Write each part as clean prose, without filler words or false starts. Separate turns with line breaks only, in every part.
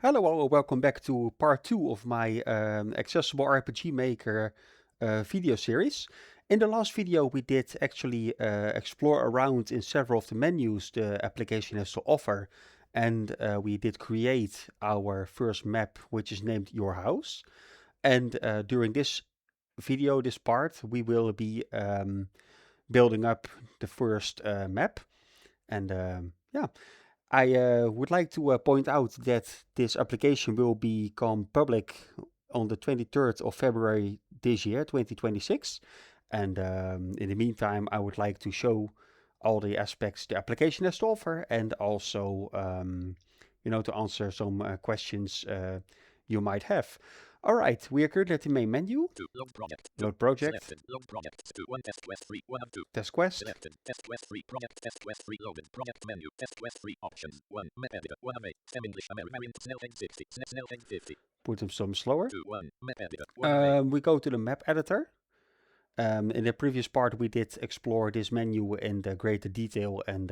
Hello, welcome back to part 2 of my accessible RPGMaker video series. In the last video, we did actually explore around in several of the menus the application has to offer, and we did create our first map, which is named Your House. And during this video, this part, we will be building up the first map. And yeah, I would like to point out that this application will become public on the 23rd of February this year, 2026. And in the meantime, I would like to show all the aspects the application has to offer and also, to answer some questions you might have. All right, we are currently at the main menu.
Load project.
Load project.
Selected. Load project. 2. 1 test quest 3. 1 of 2.
Test quest.
Selected. Test quest 3. Project test quest 3. Loaded. Project menu. Test quest 3. Options. 1. Map editor. 1 of 8. Stem English American. Snell thing 60. Snell thing 50.
Put them some slower.
2. 1. Map editor. 1 of 8.
We go to the map editor. In the previous part, we did explore this menu in greater detail, and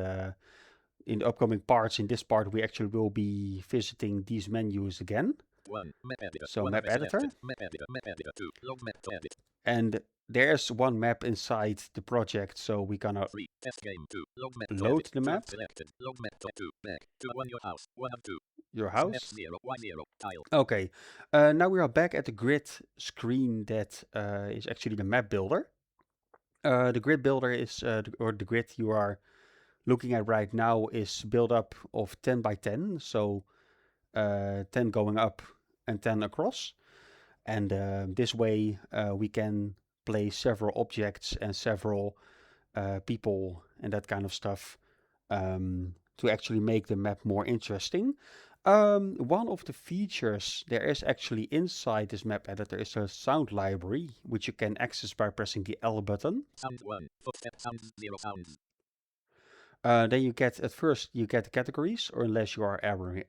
in the upcoming parts, in this part, we actually will be visiting these menus again.
1. Map editor.
So
1
map editor.
Map editor. Map editor. 2. Load map to edit.
And there's one map inside the project, so we're gonna
3. Test game 2. Load map to
load
edit.
the map.
Selected. Load map to 2. Back. 2. 1 your house. 1 of 2.
Your house.
F0. Y0. Tile.
Okay. Now we are back at the grid screen that is actually the map builder. The grid builder is, or the grid you are looking at right now is built up of 10 by 10, so 10 going up and 10 across. And this way we can place several objects and several people and that kind of stuff to actually make the map more interesting. One of the features there is actually inside this map editor is a sound library, which you can access by pressing the L button.
Sound 1. Footstep sounds 0 sounds.
Then you get, at first, you get the categories, or unless you are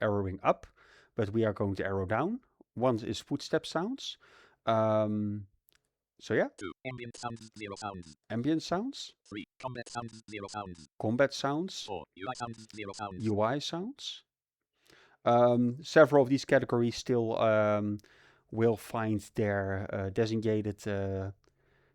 arrowing up, but we are going to arrow down. One is footstep sounds. So yeah.
2. Ambient sounds 0 sounds.
Ambient sounds.
3. Combat sounds 0 sounds.
Combat sounds.
4. UI sounds 0 sounds.
UI sounds. Several of these categories still will find their designated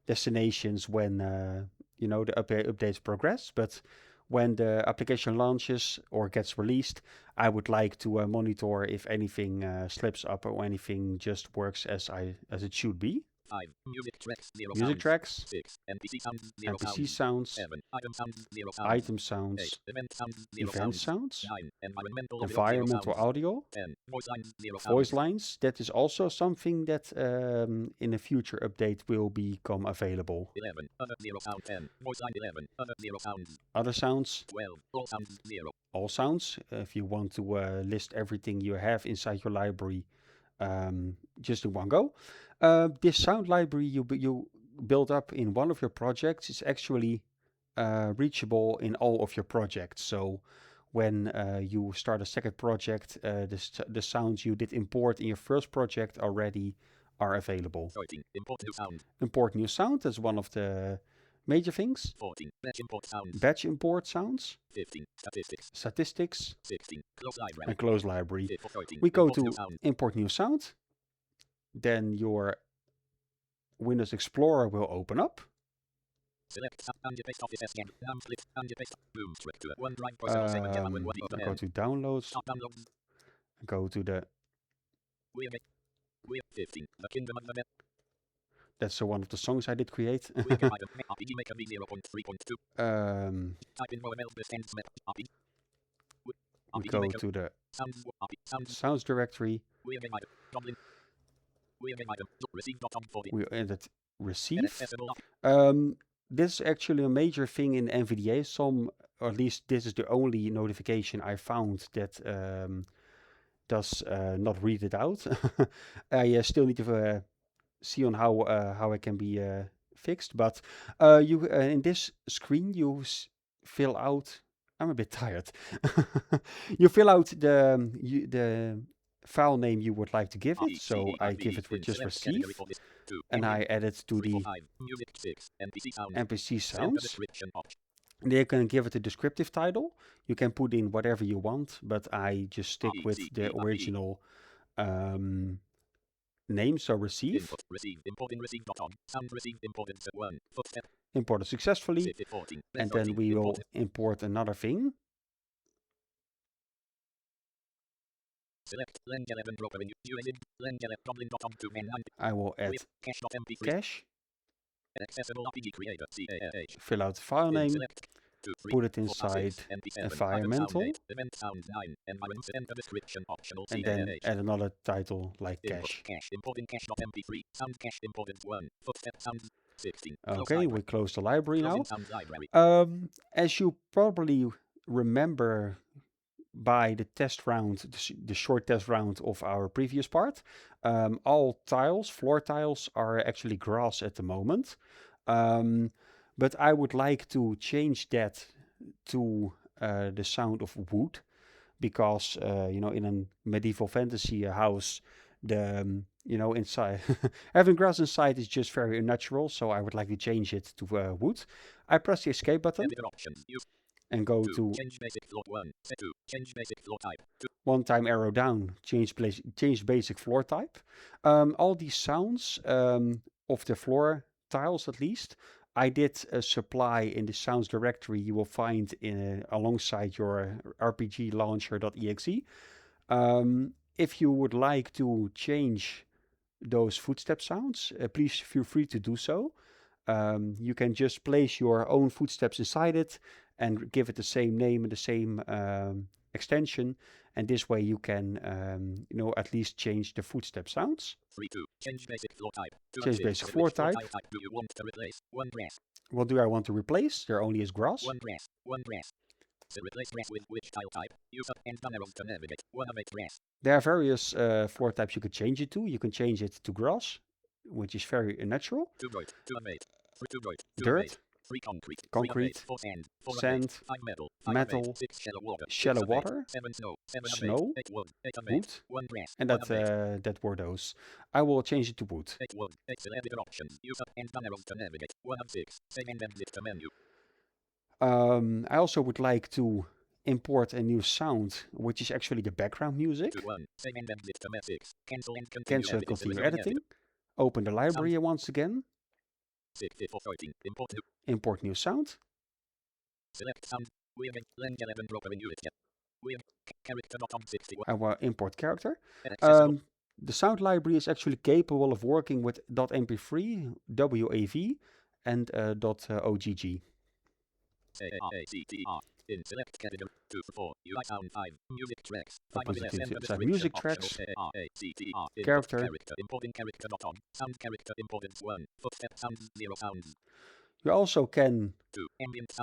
destinations when the updates progress. But when the application launches or gets released, I would like to monitor if anything slips up or anything just works as it should be.
5. Music tracks 0
Music
sounds.
tracks.
6. NPC sounds 0
NPC
sounds.
sounds.
7. Item sounds 0 sounds.
Item sounds.
8. Event sounds 0
Event
sounds.
sounds.
9. Environmental
Environmental audio.
10. Voice lines 0 sounds.
Voice lines. That is also something that in a future update will become available.
11. Other 0 sound. 10. Voice line 11. Other 0 sounds.
Other sounds.
12. All sounds 0.
All sounds. If you want to list everything you have inside your library just in one go. This sound library you build up in one of your projects is actually reachable in all of your projects. So when you start a second project, the sounds you did import in your first project already are available.
13. Import new sound.
Import new sound is one of the major things.
14. Batch import sounds.
Batch import sounds.
15. Statistics.
Statistics.
16. Close library.
And close library.
13.
We go
Import
to
new sound.
import new sound. Then your Windows Explorer will open up.
Select sound and paste office scan. Num split and paste. Boom straight to 1 personal segment.
Go to downloads.
Start downloads.
Go to the.
We 15. The Kingdom of the Net.
That's one of the songs I did create.
RPGMaker V0.3.2. Type in OML stands map.
We go to the sounds directory.
We again item. Goblin. We again item. Receive.com40.
We edit receive. This is actually a major thing in NVDA. Or at least this is the only notification I found that does not read it out. I still need to see on how it can be fixed. But you in this screen you fill out. I'm a bit tired. You fill out the file name you would like to give it. So I give it with just receive, and I add it to the NPC sounds. They can give it a descriptive title. You can put in whatever you want, but I just stick with the original name, so receive.
Input, receive, import in receive.on. Sound received, imported, 1. Footstep.
Imported successfully.
14.
And then we will import another thing.
Select Leng 11 broker in USD. Leng 11 Goblin.com to
I will add cache.
Accessible RPG creator. CAH.
Fill out the file name.
Select.
Put it inside environmental.
Event sound 9. Environment enter description optional.
And then add another title like cache.
Importing cache.mp3. Sound cache imported 1. Footstep sound 16.
Okay, we close the library now.
Library.
As you probably remember by the test round, the short test round of our previous part, all tiles, floor tiles, are actually grass at the moment. But I would like to change that to the sound of wood, because in a medieval fantasy house, the inside having grass inside is just very unnatural. So I would like to change it to wood. I press the escape button and go to
change basic floor 1. Set 2. Change basic floor type. 2.
One time arrow down, change basic floor type. All these sounds of the floor tiles, at least, I did supply in the sounds directory you will find alongside your RPG launcher.exe. If you would like to change those footstep sounds, please feel free to do so. You can just place your own footsteps inside it and give it the same name and the same extension, and this way you can at least change the footstep sounds.
3-2. Change basic floor type.
Change basic floor type.
Do you want to replace? 1 grass.
What do I want to replace? There only is grass.
1 grass. 1 grass. So replace grass with which tile type? Use up and down arrows to navigate. 1 of 8 grass.
There are various floor types you could change it to. You can change it to grass, which is very unnatural.
2 dirt. 2 of 8. 2 dirt. 2
Dirt.
3 concrete.
4
sand. 5
metal.
6
shallow water.
7 snow.
8 wood.
1 grass.
And that were those. I will change it to wood.
8 wood. 8 selected options. Use up and down arrows to navigate. 1 of 6. Save and exit to menu.
I also would like to import a new sound, which is actually the background music.
1. Save and exit to 6. Cancel and
continue editing. Open the library once again.
13.
Import new sound.
Select sound. We have Leng 11 broker in unit. We have character.om61.
I will import character. The sound library is actually capable of working with .mp3, WAV, and .ogg.
In select category 2 4 UI sound 5 music tracks 5
music tracks character
importing character.om sound character imported 1 footstep sounds 0 sounds.
You also can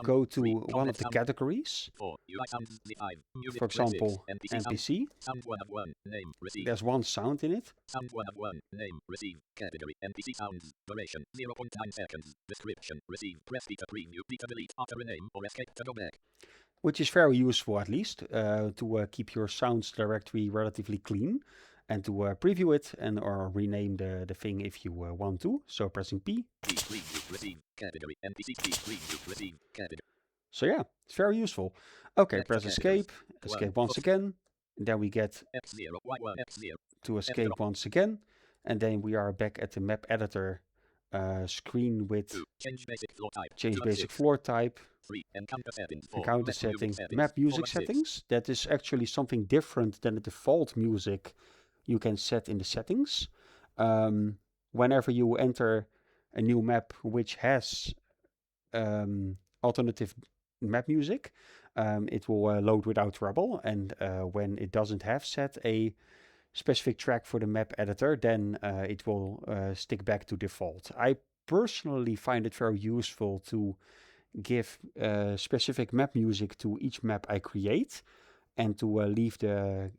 go to
3,
one of the categories.
4 UI sounds 5 music,
for example,
6,
NPC.
Sound 1 of 1 name receive.
There's one sound in it.
Sound 1 of 1 name receive category NPC sounds duration 0.9 seconds description receive press D to preview D to delete after a name or escape to go back.
Which is very useful, at least, to keep your sounds directory relatively clean, and to preview it and or rename the thing if you want to. So pressing P.
Preview, receive, category, NPC, preview, receive, category.
So yeah, it's very useful. Okay, press escape, escape once again, and then we get
F0, Y1, F0.
To escape once again, and then we are back at the map editor screen with
change
basic floor type.
3. Encounter settings. 4.
Encounter settings. Map music settings. That is actually something different than the default music you can set in the settings. Whenever you enter a new map which has alternative map music, it will load without trouble. And when it doesn't have set a specific track for the map editor, then it will stick back to default. I personally find it very useful to give specific map music to each map I create, and to leave the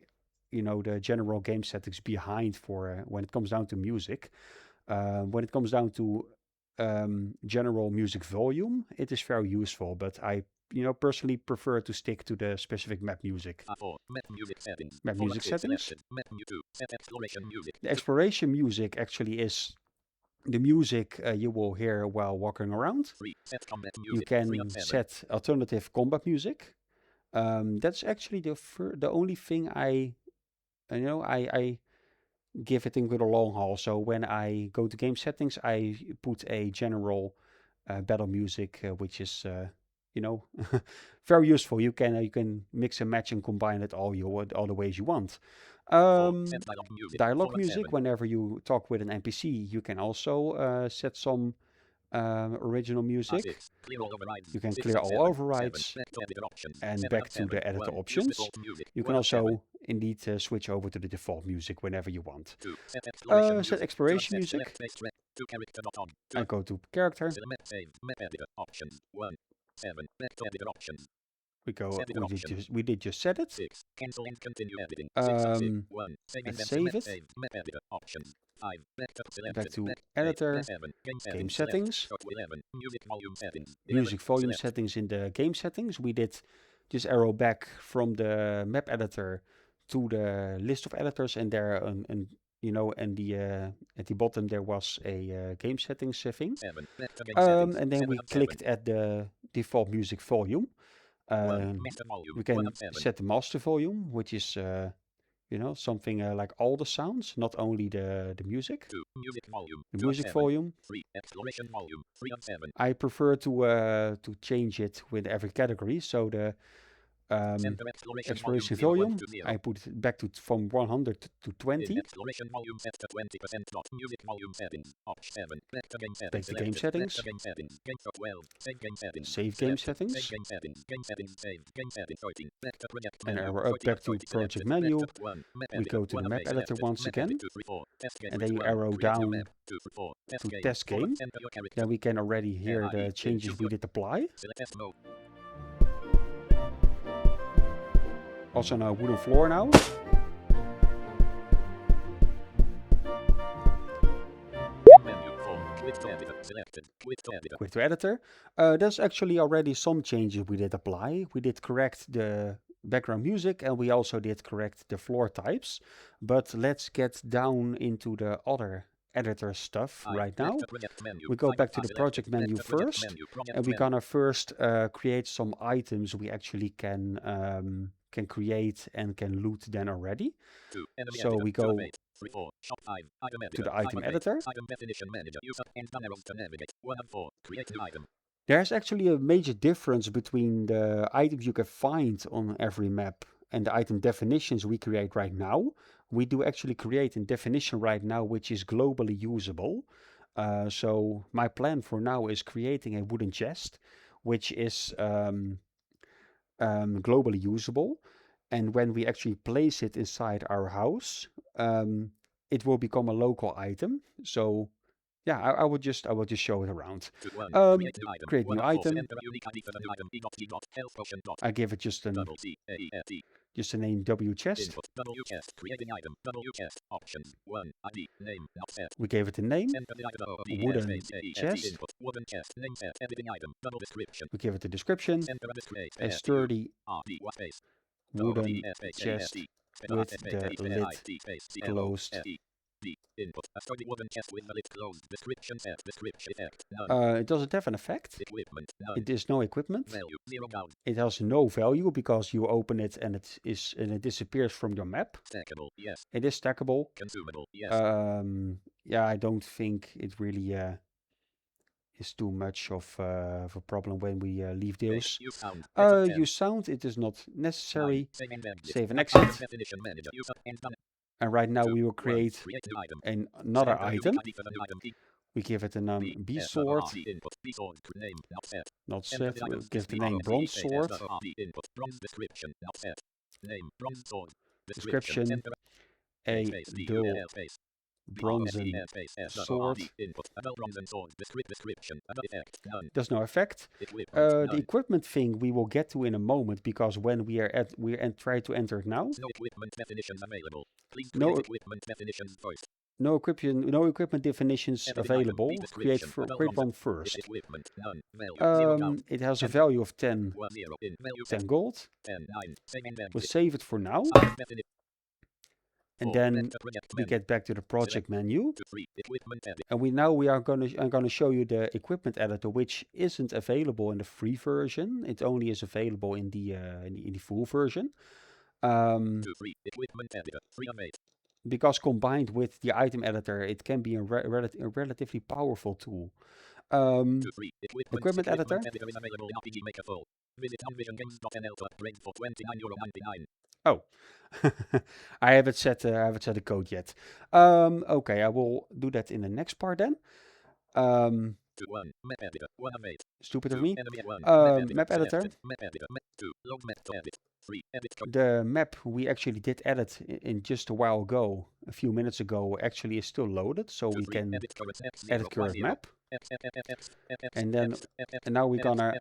general game settings behind for when it comes down to music. When it comes down to general music volume, it is very useful, but I personally prefer to stick to the specific map music.
Map music settings.
Map music settings.
Map 2. Set exploration music.
The exploration music actually is The music you will hear while walking around.
3. Set combat
You
music. 3 of
can
7.
set alternative combat music. That's actually the only thing I give it into the long haul. So when I go to game settings, I put a general battle music, which is very useful. You can mix and match and combine it all the ways you want.
4. Set dialogue music. 4
Dialogue
of
music.
7.
Whenever you talk with an NPC, you can also set some original music.
6. Clear all overrides.
You can
6
clear
of
all
7.
overrides.
7. Back to editor options.
And
7
back
of
to
7.
the editor
1. Use
options.
default music.
You
1
can
of 7.
also indeed switch over to the default music whenever you want.
2. Set exploration
Set
music.
exploration
2 of 7.
music.
Select space track. 2 character.on. 2
I go to character.
select save. Map editor options. 1. 7. Back to editor options.
We did just set it.
6. Cancel and continue editing. 6 of 6. 1. Save and
Let's
then
save it.
save. Map editor options. 5. Back to selected.
Back to
Back
editor.
7.
Game settings.
11. Music volume settings. 11.
Music volume
Select.
settings in the game settings. We did just arrow back from the map editor to the list of editors, and there at the bottom there was a game settings thing.
7. Back to game settings.
And then
7
we
of 7.
clicked at the default music volume.
1. Master volume.
We
1
can
of 7.
set the master volume, which is something like all the sounds, not only the music.
2. Music volume.
The
2 of
music
7.
volume.
3. Exploration volume. 3 of 7.
I prefer to change it with every category. So the
Center exploration
exploration
volume. 0, 1
volume,
to 0.
I put it back to from 100 to 20.
In exploration volume set to 20%. Music volume settings. Option 7. Back to game settings.
Back to game
Selected.
settings.
Back to game settings. Game for 12. Save game settings.
Save game
Selected.
settings.
Save game settings. Game settings. Save. Game settings. 13. Back to project
And
menu.
arrow up
14
back
of
to
30
project
selected.
menu.
Back to 1. Map
We
editor.
go to
1
the
of
map
8
editor
selected.
once
Map
again.
edit 2, 3, 4. Test game
And
route
then you
1.
arrow
Create new
down
map. 2, 3, 4. Test
to
game.
test
4.
game.
Enter your character.
Then we can already hear
AI.
the changes we did apply.
Select test mode.
Also on a wooden floor now.
Menu form. Quick to editor. Selected. Quick to editor.
Quick to editor. There's actually already some changes we did apply. We did correct the background music and we also did correct the floor types. But let's get down into the other editor stuff right now. We go back to the project menu first, and we're gonna first create some items we actually can create and can loot then already. So we go to the item editor. There's actually a major difference between the items you can find on every map and the item definitions we create right now. We do actually create a definition right now which is globally usable. So my plan for now is creating a wooden chest which is globally usable. And when we actually place it inside our house, it will become a local item. So yeah, I will just show it around. Create new item. I give it just a name W chest.
Creating item. W chest. Options. 1. ID. Name. Not set.
We gave it a name. Wooden chest.
Wooden chest. Name set. Editing item. Double description.
We give it a description. A sturdy wooden chest with the lid closed.
Input. A sturdy wooden chest with the lid closed. Description set. Description effect. None.
It doesn't have an effect.
Equipment. None.
It is no equipment.
Value. 0 gold.
It has no value because you open it and it disappears from your map.
Stackable. Yes.
It is stackable.
Consumable. Yes.
Yeah, I don't think it really is too much of a problem when we leave those. Use sound. It is not necessary. Save and exit. And right now we will create another item. We give it a name B sword. Not set. We'll give the name bronze sword. Description. A dull bronzen sword. There's no effect. The equipment thing we will get to in a moment because when we try to enter it now.
No equipment definitions available. Please
No
create equipment definitions first.
No equipment definitions available. Create one first.
Equipment, none. Value,
it has a value of 10 gold.
10, 9.
We'll save it for now. And
4.
then
Back to project
we
menu.
get back to the project menu.
3. Equipment edit.
And I'm gonna show you the equipment editor, which isn't available in the free version. It only is available in the full version.
2. 3. Equipment editor. 3 of 8.
Because combined with the item editor, it can be a relatively powerful tool.
2. 3.
Equipment editor.
Editor is available in RPGMaker full. Visit onvisiongames.nl to upgrade for €29.99.
Oh, I haven't set the code yet. Okay, I will do that in the next part then.
2. 1. Map editor. 1 of 8.
Stupid
2.
of me.
Enemy 1.
Map editor.
Map editor. 2. Load map to edit. 3. Edit code.
The map we actually did edit in just a while ago, a few minutes ago, actually is still loaded, so we can edit current map. And then now we're gonna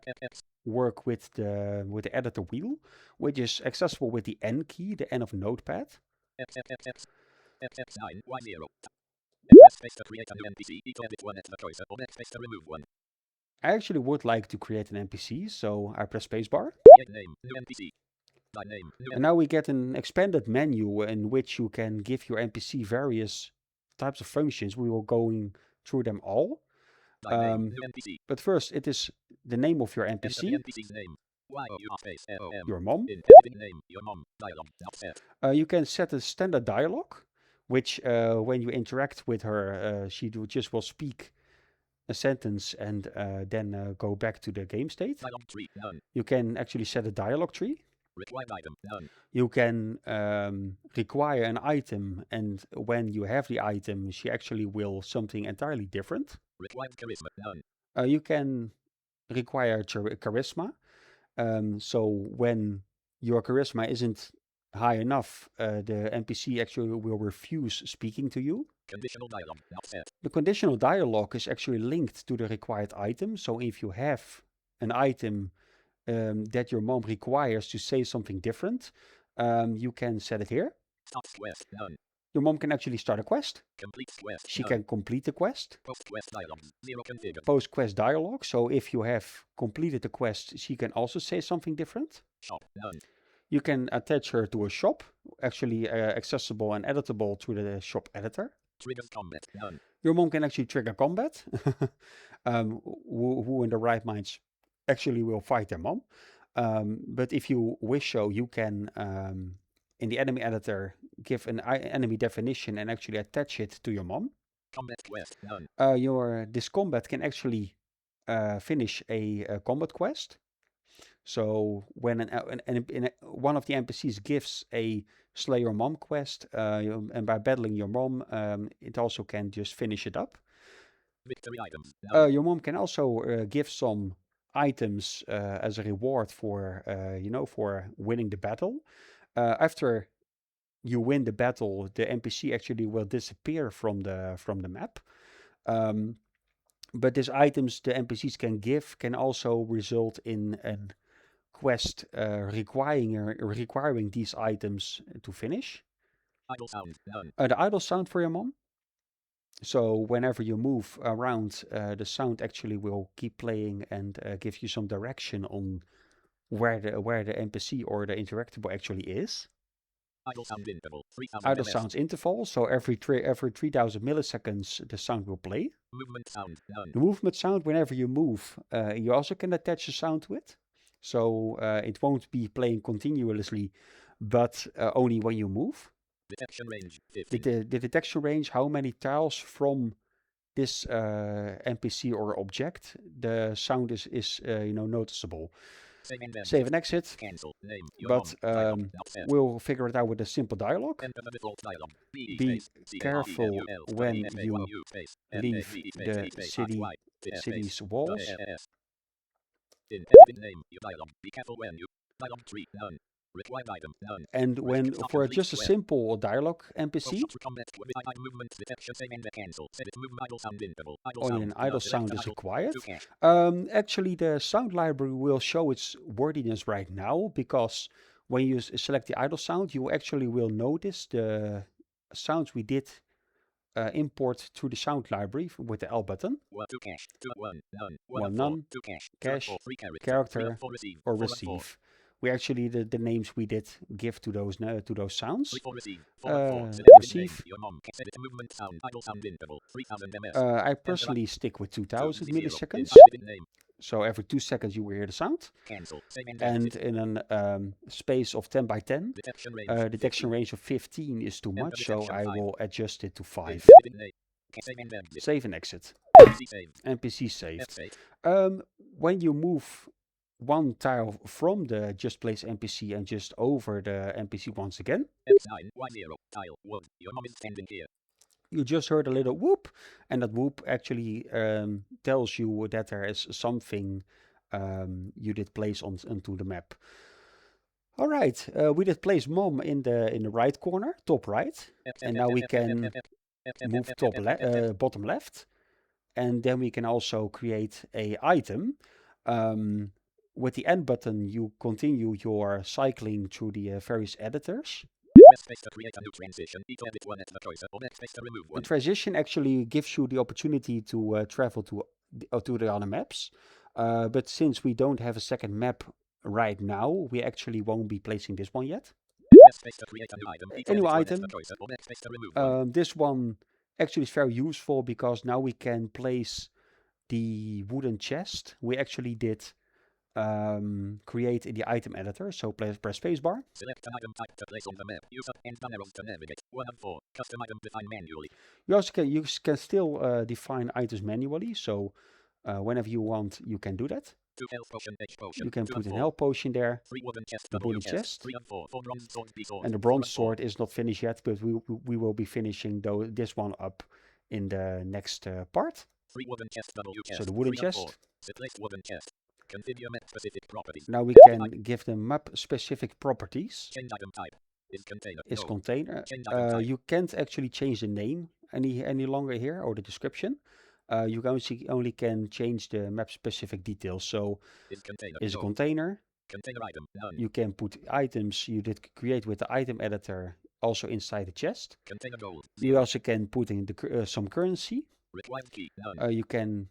work with the editor wheel, which is accessible with the N key, the N of Notepad.
F9Y0. Press space to create a new NPC. To edit one at the cursor, or backspace to remove one.
I actually would like to create an NPC, so I press spacebar.
Create name, new NPC. By name, new
And now we get an expanded menu in which you can give your NPC various types of functions. We will going through them all.
By name, new NPC.
But first, it is the name of your
Enter
NPC.
the NPC's name. Y-O-U-space M.
Your mom.
In editing name, your mom. Dialog. Set.
You can set a standard dialogue, which when you interact with her, she just will speak a sentence and then go back to the game state.
Dialog tree, none.
You can actually set a dialogue tree.
Required item, none.
You can require an item, and when you have the item, she actually will something entirely different.
Required charisma, none.
You can require charisma. So when your charisma isn't high enough, the NPC actually will refuse speaking to you.
Conditional dialogue, not set.
The conditional dialogue is actually linked to the required item. So if you have an item that your mom requires to say something different, you can set it here.
Start quest, none.
Your mom can actually start a quest.
Complete quest,
She
none.
can complete the quest.
Post-quest dialogues, 0 configured.
Post-quest dialogue. So if you have completed the quest, she can also say something different.
Shop, none.
You can attach her to a shop, actually accessible and editable through the shop editor.
Triggers combat, none.
Your mom can actually trigger combat. Who in the right minds actually will fight their mom. But if you wish so, you can, in the enemy editor, give an enemy definition and actually attach it to your mom.
Combat quest, none.
This combat can actually finish a combat quest. So when one of the NPCs gives a slay your mom quest, and by battling your mom, it also can just finish it up.
Victory items, none.
Your mom can also give some items as a reward for for winning the battle. After you win the battle, the NPC actually will disappear from the map. But these items the NPCs can give can also result in a quest requiring these items to finish.
Idle sound, none.
The idle sound for your mom. So whenever you move around, the sound actually will keep playing and give you some direction on where the NPC or the interactable actually is.
Idle sound interval, 3000
Idle
ms.
sounds interval, so every 3000 milliseconds the sound will play.
Movement sound, none.
The movement sound, whenever you move, you also can attach a sound to it. So it won't be playing continuously, but only when you move.
Detection range, 15.
The detection range, how many tiles from this NPC or object the sound is noticeable. Save and exit.
Cancel, name, your
But
mom, dialogue, not set.
we'll figure it out with a simple dialogue.
Enter the default dialogue.
Be careful when you leave the city's walls.
In editing name, your dialogue. Be careful when you dialogue tree, none. Required item, none.
And when for just a simple dialogue NPC, only an idle sound is required. Actually, the sound library will show its wordiness right now, because when you select the idle sound, you actually will notice the sounds we did import to the sound library with the L button.
1 cache, 2 1 none,
1 none,
2 cache,
cache,
3
character,
receive,
or receive. we actually the names we did give to those sounds.
3 4 receive. 4 and 4. Select name.
Receive.
Your mom. Edit movement sound. Idle sound interval. 3000 ms.
I personally stick with 2000 milliseconds.
Name.
So every 2 seconds you will hear the sound.
Cancel.
And in a space of 10 by 10, detection range of 15 is too much, so I will adjust it to 5. Save and exit. NPC saved. When you move one tile from the just place NPC and just over the NPC once again, you just heard a little whoop, and that whoop actually tells you that there is something you did place onto the map. All right, we did place mom in the right corner, top right, and now we can move bottom left, and then we can also create a item. With the end button, you continue your cycling through the various editors. The transition actually gives you the opportunity to travel to the other maps, but since we don't have a second map right now, we actually won't be placing this one yet. A new item. This one actually is very useful because now we can place the wooden chest we actually did create in the item editor. So press spacebar.
Select an item type to place on the map. Use up and down arrows to navigate. 1 of 4. Custom item define manually.
You can still define items manually. So whenever you want, you can do that.
2 health potion, H potion.
You can put a health potion there.
3 wooden chest,
the wooden chest.
3 and 4. 4 bronze sword, sword.
And the bronze sword is not finished yet, but we will be finishing this one up in the next part.
3 wooden chest, W chest.
So the wooden chest.
Place wooden chest. Configure map specific properties.
Now we can give them map specific properties.
Change item type.
Is container. You can't actually change the name any longer here or the description. You only can change the map specific details. So is a container.
Container item. None.
You can put items you did create with the item editor also inside the chest.
Container gold.
You also can put in some currency.
Required key. None.
You can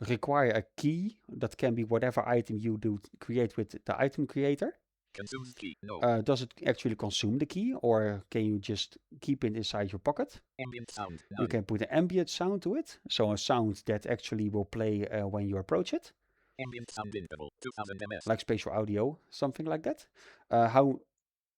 require a key. That can be whatever item you do create with the item creator.
Consumes key. No.
Does it actually consume the key, or can you just keep it inside your pocket?
Ambient sound. None.
You can put an ambient sound to it, so a sound that actually will play when you approach it.
Ambient sound interval 2000 ms.
Like spatial audio, something like that. How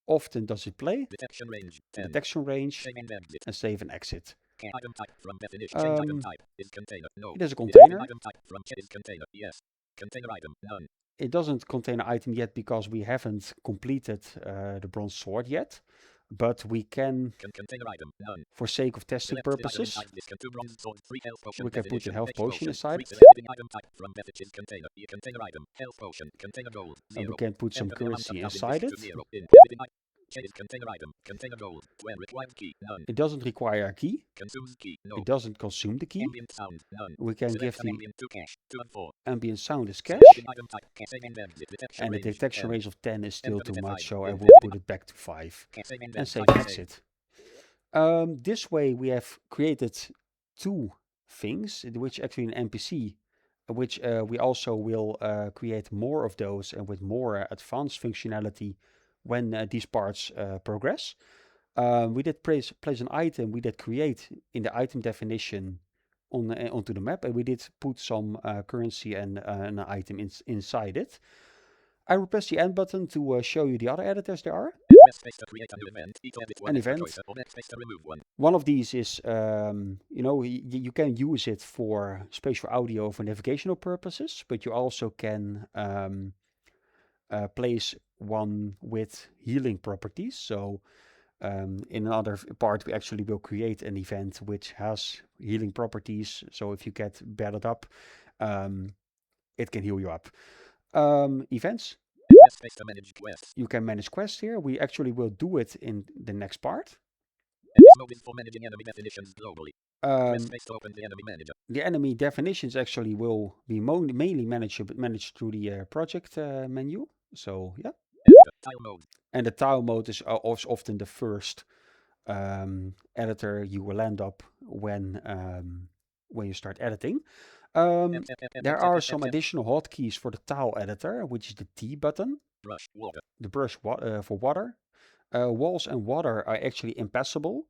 often does it play?
Detection range 10.
Detection range.
Save and exit.
And save and exit.
Item type from definition. Change item type is container. No.
It is a container.
Item type from is container. Yes. Container item. None.
It doesn't contain an item yet because we haven't completed the bronze sword yet. But we can,
container item. None.
For sake of testing purposes, we can put a health potion inside it.
Item type from container. Container item. Health potion. Container gold.
And we can put some currency inside it.
Container item. Container gold. When required key. None.
It doesn't require a key.
Consumes key. No.
It doesn't consume the key.
Ambient sound. None.
We can give the
ambient to cache. 2 and 4.
Ambient sound is cache.
Item type.
And the detection range of 10 is still too much, so I will put it back to 5. And save and exit. This way we have created 2 things, which actually an NPC, which we also will create more of those and with more advanced functionality when these parts progress. We did place an item, we did create in the item definition onto the map, and we did put some currency and an item inside it. I will press the end button to show you the other editors there are. An event. One of these is, you can use it for spatial audio for navigational purposes, but you also can place one with healing properties. So in another part, we actually will create an event which has healing properties. So if you get battered up, it can heal you up. Events. You can manage quests here. We actually will do it in the next part.
For managing enemy definitions globally.
The enemy definitions actually will be mainly managed through the project menu. So yeah.
Tile mode.
And the tile mode is often the first editor you will end up when you start editing. There are some additional hotkeys for the tile editor, which is the T button.
Brush. Water.
the brush for water. Walls and water are actually impassable.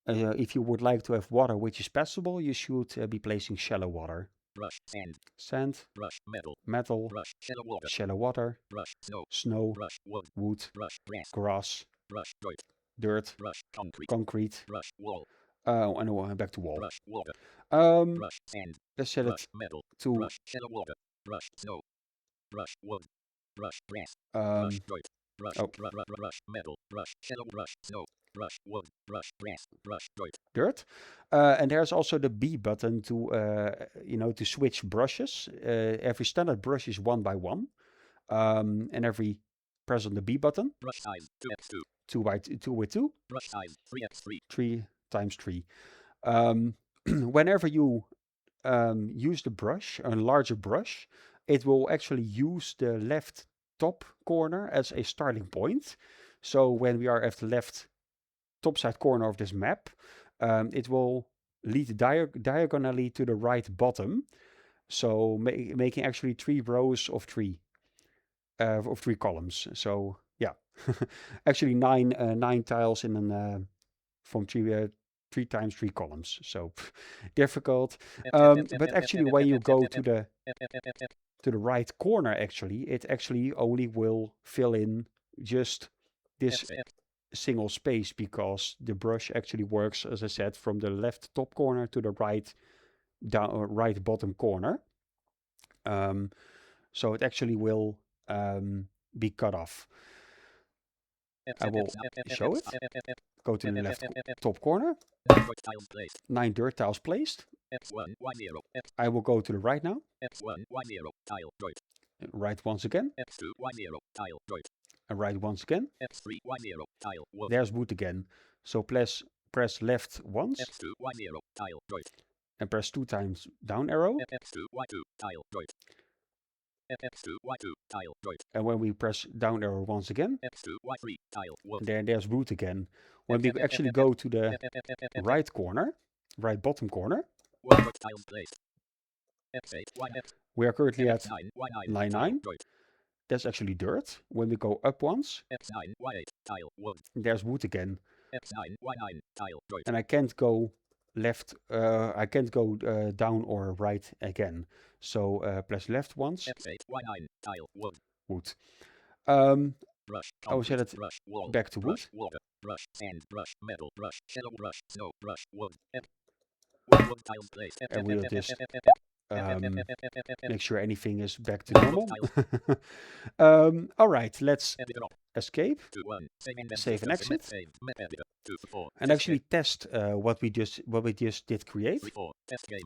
If you would like to have water which is passable, you should be placing shallow water.
Brush. Sand.
Sand,
Brush. Metal.
metal,
Brush. Shallow water.
shallow water,
Brush. Snow.
snow,
Brush. Wood.
wood,
Brush. Grass.
grass,
Brush. Dirt.
dirt,
Brush. Concrete.
concrete,
Brush. Wall.
and back to wall.
Brush. Water.
Um,
Brush. Sand.
let's set
Brush.
it
Metal.
to
Brush. Shallow water. Brush. Snow. Brush. Wood. Brush. Grass.
um,
Brush. Dirt. Brush.
oh.
Brush. Metal. Brush. Shallow. Brush. Snow. Brush. Wood. Brush. Grass. Brush. Dirt.
dirt. And there's also the B button to to switch brushes. Every standard brush is 1 by 1, and every press on the B button.
Brush size 2x2.
2 by 2 with 2.
Brush size 3x3.
3 times 3. Whenever you use the brush, a larger brush, it will actually use the left top corner as a starting point. So when we are at the left top side corner of this map, it will lead diagonally to the right bottom. So making actually 3 rows of 3 columns. So yeah, actually 9 tiles in an from 3 times 3 columns. So difficult. But actually, when you go to the right corner, actually, it actually only will fill in just this single space, because the brush actually works, as I said, from the left top corner to the right right bottom corner. So it actually will be cut off. I will show it. Go to the left top corner. 9 dirt tiles placed.
X1, Y0,
I will go to the right now.
X1, Y0, tile, dirt.
Right once again.
X2, Y0, tile, dirt.
And right once again.
X3, Y0, tile, wood.
There's wood again. So press left once.
X2, Y0, tile, dirt.
And press 2 times down arrow.
X2, Y2, tile, dirt. X2, Y2, tile, dirt.
And when we press down arrow once again,
X2, Y3, tile, wood.
there's wood again. When we actually go to the right corner, right bottom corner,
Dirt tiles placed. X8, Y8.
We are currently at
X9, Y9,
line
tile,
9.
dirt.
That's actually dirt. When we go up once,
X9, Y8, tile, wood.
there's wood again.
X9, Y9, tile, dirt.
And I can't go left, I can't go down or right again. So press left once.
X8, Y9, tile, wood.
Wood.
Brush,
I will set it
brush, wall,
back to wood.
brush, water, brush, sand, brush, metal, brush, shallow, brush, snow, brush, wood. Wood tiles placed.
And we'll just make sure anything is back to normal. All right, let's escape, save and exit, and actually test what we just did create.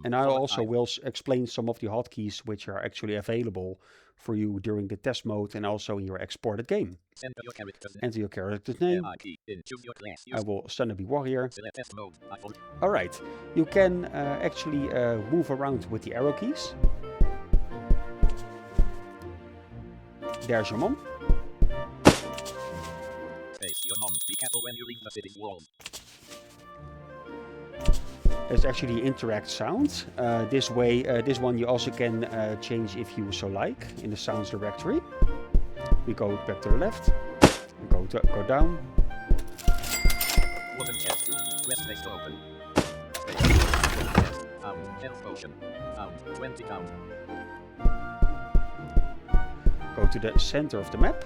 And I also will explain some of the hotkeys which are actually available for you during the test mode and also in your exported game. Enter your character's name. I will standard be warrior. All right, you can actually move around with the arrow keys. There's your mom.
Your mom. Be careful when you leave the city walls.
There's actually interact sound. This way, this one you also can change if you so like in the sounds directory. We go back to the left, go down.
Wooden chest. Press space to open. Health potion. 20 count.
Go to the center of the map.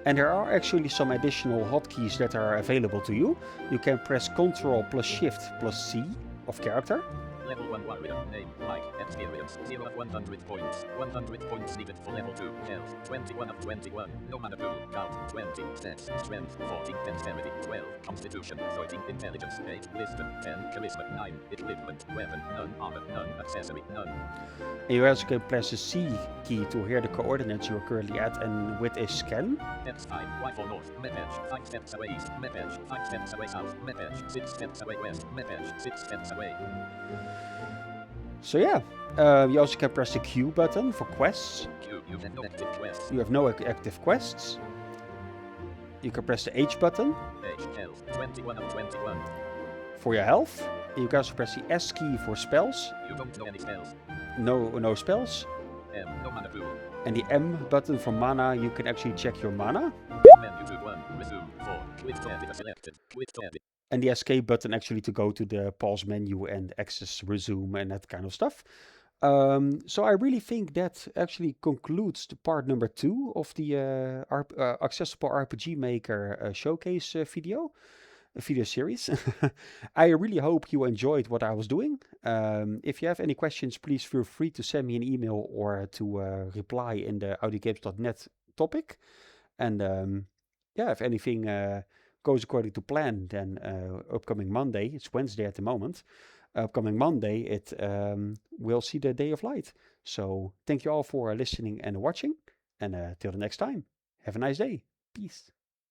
And there are actually some additional hotkeys that are available to you. You can press Ctrl plus Shift plus C of character.
Level 1 warrior. Name, height, experience, 0 of 100 points. 100 points needed for level 2. Health, 21 of 21. No mana pool. Count, 20. Stats, strength, 14. Dexterity, 12. Constitution, 13. Intelligence, 8. Wisdom, 10. Charisma, 9. Equipment, weapon, none. Armor, none. Accessory, none.
And you also can press the C key to hear the coordinates you're currently at, and with a scan.
X5, Y for north, map edge, 5 steps away east, map edge, 5 steps away south, map edge, 6 steps away west, map edge, 6 steps away.
So yeah, you also can press the Q button for quests.
Q, you have no active quests.
You have no active quests. You can press the H button.
H, health, 21 of 21.
For your health. You can also press the S key for spells.
You don't know any spells.
No spells.
No mana pool.
And the M button for mana, you can actually check your mana.
Menu to 1. Resume 4. Quit tab selected. Quit tab.
And the escape button actually to go to the pause menu and access resume and that kind of stuff. So I really think that actually concludes the part number 2 of the accessible RPG Maker showcase video series. I really hope you enjoyed what I was doing. If you have any questions, please feel free to send me an email or to reply in the audiogames.net topic. And yeah, if anything goes according to plan, then upcoming Monday, it's Wednesday at the moment, upcoming Monday, it will see the day of light. So thank you all for listening and watching. And till the next time, have a nice day. Peace.